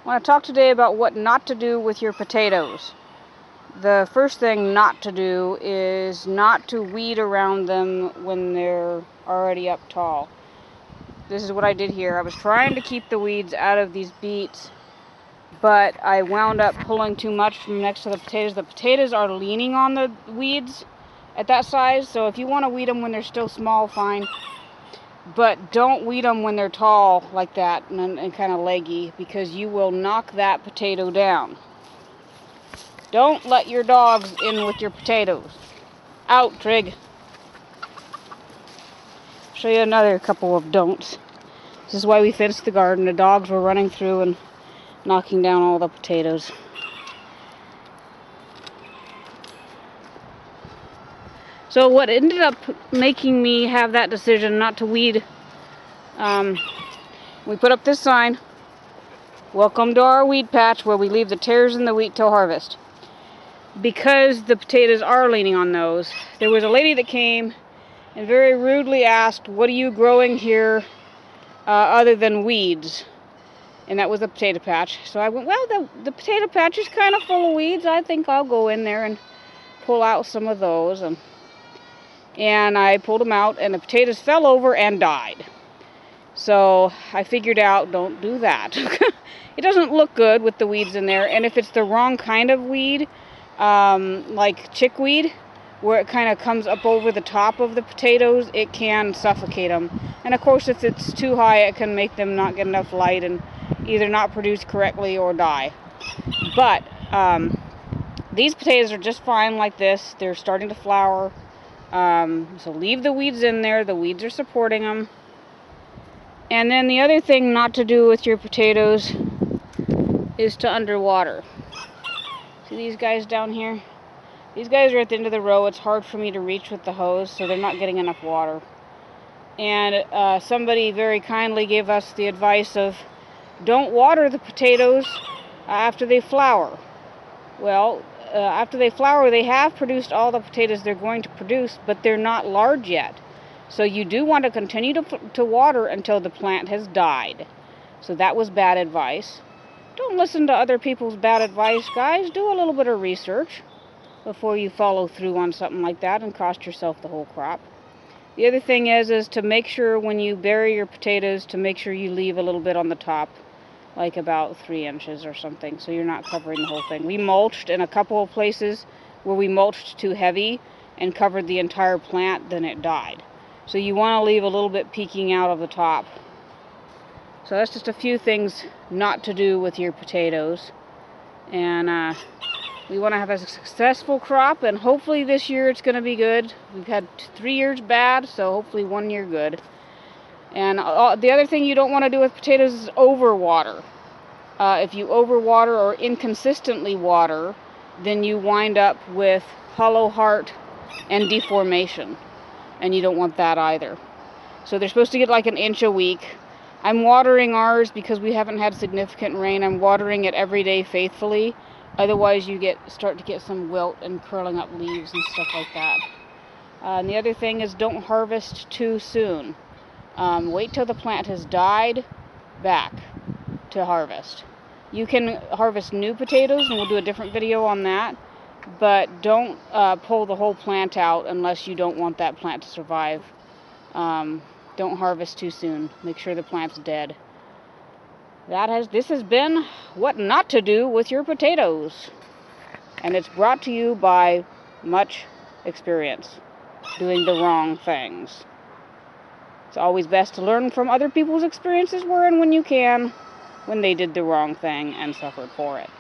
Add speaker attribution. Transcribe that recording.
Speaker 1: want to talk today about what not to do with your potatoes. The first thing not to do is not to weed around them when they're already up tall. This is what I did here. I was trying to keep the weeds out of these beets, but I wound up pulling too much from next to the potatoes. The potatoes are leaning on the weeds at that size, so if you want to weed them when they're still small, fine. But don't weed them when they're tall like that and kind of leggy, because you will knock that potato down. Don't let your dogs in with your potatoes. Out, Trig. Show you another couple of don'ts. This is why we fenced the garden. The dogs were running through and knocking down all the potatoes. So what ended up making me have that decision not to weed, we put up this sign, "Welcome to our weed patch, where we leave the tares in the wheat till harvest." Because the potatoes are leaning on those, there was a lady that came and very rudely asked, "What are you growing here other than weeds?" And that was the potato patch. So I went, well, the potato patch is kind of full of weeds. I think I'll go in there and pull out some of those. And I pulled them out, and the potatoes fell over and died. So I figured out, don't do that. It doesn't look good with the weeds in there. And if it's the wrong kind of weed, like chickweed, where it kind of comes up over the top of the potatoes, it can suffocate them. And of course, if it's too high, it can make them not get enough light and either not produce correctly or die. But these potatoes are just fine like this. They're starting to flower. So leave the weeds in there. The weeds are supporting them. And then the other thing not to do with your potatoes is to underwater. See these guys down here? These guys are at the end of the row. It's hard for me to reach with the hose, so they're not getting enough water. And somebody very kindly gave us the advice of, don't water the potatoes after they flower. Well, after they flower, they have produced all the potatoes they're going to produce, but they're not large yet. So you do want to continue to water until the plant has died. So that was bad advice. Don't listen to other people's bad advice, guys. Do a little bit of research before you follow through on something like that and cost yourself the whole crop. The other thing is to make sure when you bury your potatoes, to make sure you leave a little bit on the top, like about 3 inches or something, so you're not covering the whole thing. We mulched in a couple of places where we mulched too heavy and covered the entire plant, then it died. So you want to leave a little bit peeking out of the top. So that's just a few things not to do with your potatoes. And we want to have a successful crop, and hopefully this year it's going to be good. We've had 3 years bad, so hopefully 1 year good. And the other thing you don't want to do with potatoes is overwater. If you overwater or inconsistently water, then you wind up with hollow heart and deformation. And you don't want that either. So they're supposed to get like 1 inch a week. I'm watering ours because we haven't had significant rain. I'm watering it every day faithfully. Otherwise you start to get some wilt and curling up leaves and stuff like that. And the other thing is, don't harvest too soon. Wait till the plant has died back to harvest. You can harvest new potatoes, and we'll do a different video on that. But don't pull the whole plant out unless you don't want that plant to survive. Don't harvest too soon. Make sure the plant's dead. This has been what not to do with your potatoes. And it's brought to you by much experience doing the wrong things. It's always best to learn from other people's experiences where and when you can, when they did the wrong thing and suffered for it.